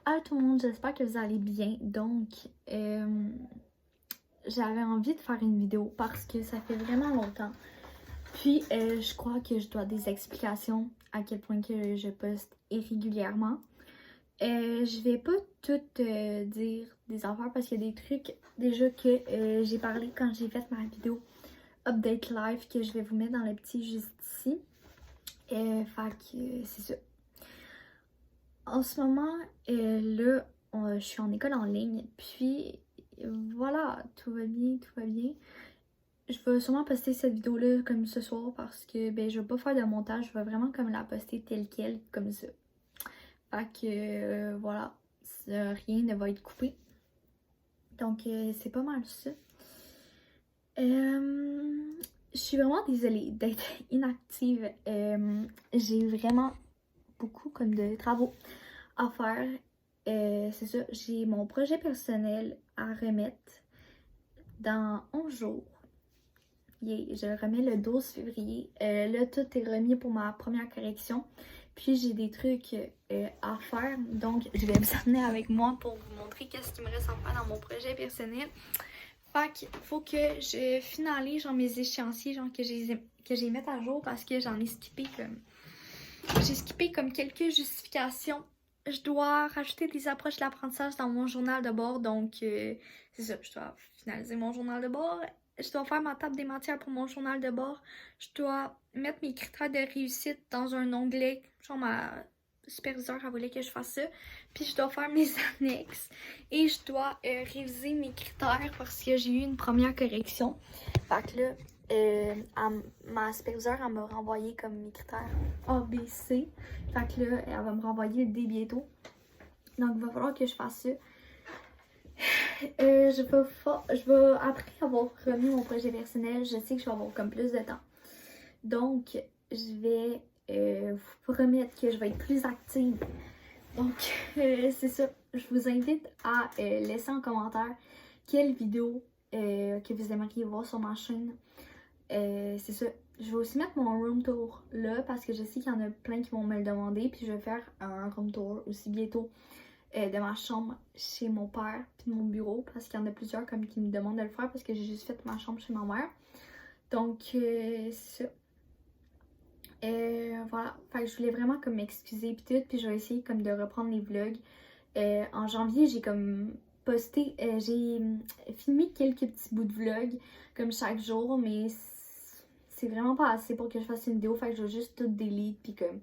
Allô tout le monde, j'espère que vous allez bien. Donc, j'avais envie de faire une vidéo parce que ça fait vraiment longtemps. Puis, je crois que je dois des explications à quel point que je poste irrégulièrement. Je vais pas tout dire des affaires parce qu'il y a des trucs déjà que j'ai parlé quand j'ai fait ma vidéo Update Live que je vais vous mettre dans le petit juste ici. Fait que c'est ça. En ce moment, là, je suis en école en ligne, puis voilà, tout va bien, tout va bien. Je vais sûrement poster cette vidéo-là comme ce soir parce que ben je vais pas faire de montage, je vais vraiment comme la poster telle quelle, comme ça. Fait que voilà, rien ne va être coupé. Donc c'est pas mal ça. Je suis vraiment désolée d'être inactive. J'ai vraiment beaucoup comme de travaux à faire. C'est ça, j'ai mon projet personnel à remettre dans 11 jours. Je le remets le 12 février. Là, tout est remis pour ma première correction. Puis j'ai des trucs à faire. Donc, je vais vous amener avec moi pour vous montrer qu'est-ce qui me reste à faire dans mon projet personnel. Fait qu'il faut que je finalise genre mes échéanciers, genre que j'ai mette à jour parce que j'en ai skippé comme. J'ai skippé comme quelques justifications. Je dois rajouter des approches de l'apprentissage dans mon journal de bord, donc c'est ça, je dois finaliser mon journal de bord. Je dois faire ma table des matières pour mon journal de bord. Je dois mettre mes critères de réussite dans un onglet. Genre ma superviseure a voulu que je fasse ça. Puis je dois faire mes annexes. Et je dois réviser mes critères parce que j'ai eu une première correction. Fait que là, ma superviseure, elle m'a renvoyé comme mes critères A, B, C. Fait que là, elle va me renvoyer le D bientôt. Donc, il va falloir que je fasse ça. Je vais, après avoir remis mon projet personnel, je sais que je vais avoir comme plus de temps. Donc, je vais vous promettre que je vais être plus active. Donc, c'est ça. Je vous invite à laisser en commentaire quelle vidéo que vous aimeriez voir sur ma chaîne. C'est ça. Je vais aussi mettre mon room tour là parce que je sais qu'il y en a plein qui vont me le demander. Puis je vais faire un room tour aussi bientôt de ma chambre chez mon père puis de mon bureau parce qu'il y en a plusieurs comme qui me demandent de le faire parce que j'ai juste fait ma chambre chez ma mère. Donc c'est ça. Voilà. Fait que je voulais vraiment comme m'excuser puis tout. Puis je vais essayer comme de reprendre les vlogs. En janvier, j'ai comme posté, j'ai filmé quelques petits bouts de vlog comme chaque jour, mais c'est vraiment pas assez pour que je fasse une vidéo. Fait que je vais juste tout delete puis comme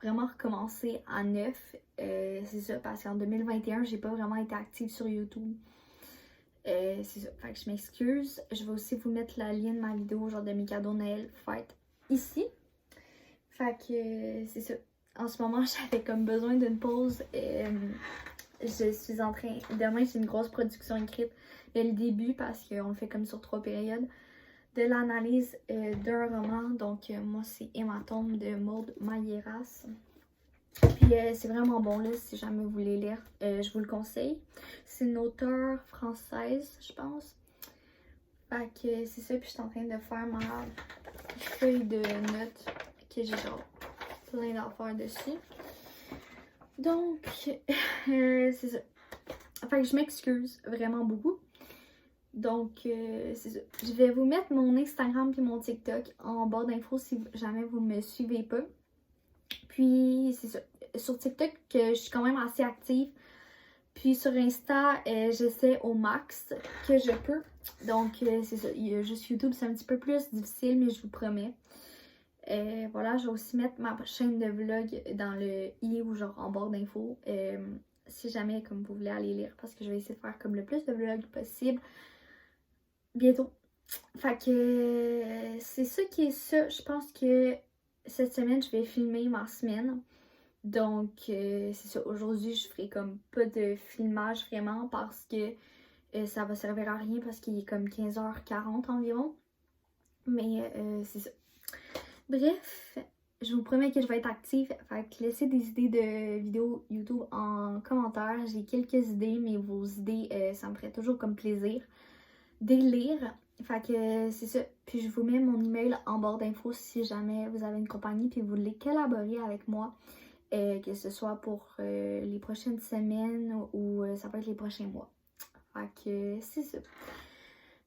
vraiment recommencer à neuf. C'est ça, parce qu'en 2021, j'ai pas vraiment été active sur YouTube. C'est ça, fait que je m'excuse. Je vais aussi vous mettre la lien de ma vidéo, genre de mes cadeaux Noël fête ici. Fait que c'est ça. En ce moment, j'avais comme besoin d'une pause. Je suis en train. Demain, c'est une grosse production écrite. Mais le début, parce qu'on le fait comme sur 3 périodes, de l'analyse d'un roman. Donc, moi, c'est Hématome de Maude Mailleras. Puis, c'est vraiment bon, là, si jamais vous voulez lire. Je vous le conseille. C'est une auteure française, je pense. Fait que c'est ça. Puis, je suis en train de faire ma feuille de notes que j'ai genre plein d'affaires dessus. Donc, c'est ça. Fait que je m'excuse vraiment beaucoup. Donc, c'est ça. Je vais vous mettre mon Instagram puis mon TikTok en barre d'infos si jamais vous me suivez pas. Puis, c'est ça. Sur TikTok, je suis quand même assez active. Puis sur Insta, j'essaie au max que je peux. Donc, c'est ça. Il y a juste YouTube, c'est un petit peu plus difficile, mais je vous promets. Voilà, je vais aussi mettre ma chaîne de vlog dans le i ou genre en barre d'infos. Si jamais comme vous voulez aller lire, parce que je vais essayer de faire comme le plus de vlogs possible bientôt. Fait que c'est ça qui est ça. Je pense que cette semaine, je vais filmer ma semaine. Donc, c'est ça. Aujourd'hui, je ferai comme pas de filmage vraiment parce que ça va servir à rien parce qu'il est comme 15h40 environ. Mais c'est ça. Bref, je vous promets que je vais être active. Fait que laissez des idées de vidéos YouTube en commentaire. J'ai quelques idées, mais vos idées, ça me ferait toujours comme plaisir de lire. Fait que c'est ça. Puis je vous mets mon email en barre d'infos si jamais vous avez une compagnie puis vous voulez collaborer avec moi. que ce soit pour les prochaines semaines ou ça peut être les prochains mois. Fait que c'est ça.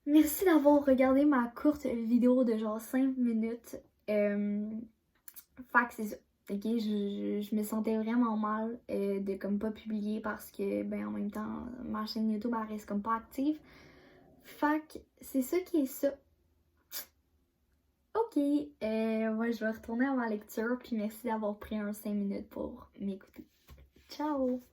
Merci d'avoir regardé ma courte vidéo de genre 5 minutes. Fait que c'est ça. Ok, je me sentais vraiment mal de comme pas publier parce que ben en même temps ma chaîne YouTube elle reste comme pas active. Fait que c'est ça qui est ça. Ok, ouais, je vais retourner à ma lecture puis merci d'avoir pris un 5 minutes pour m'écouter. Ciao!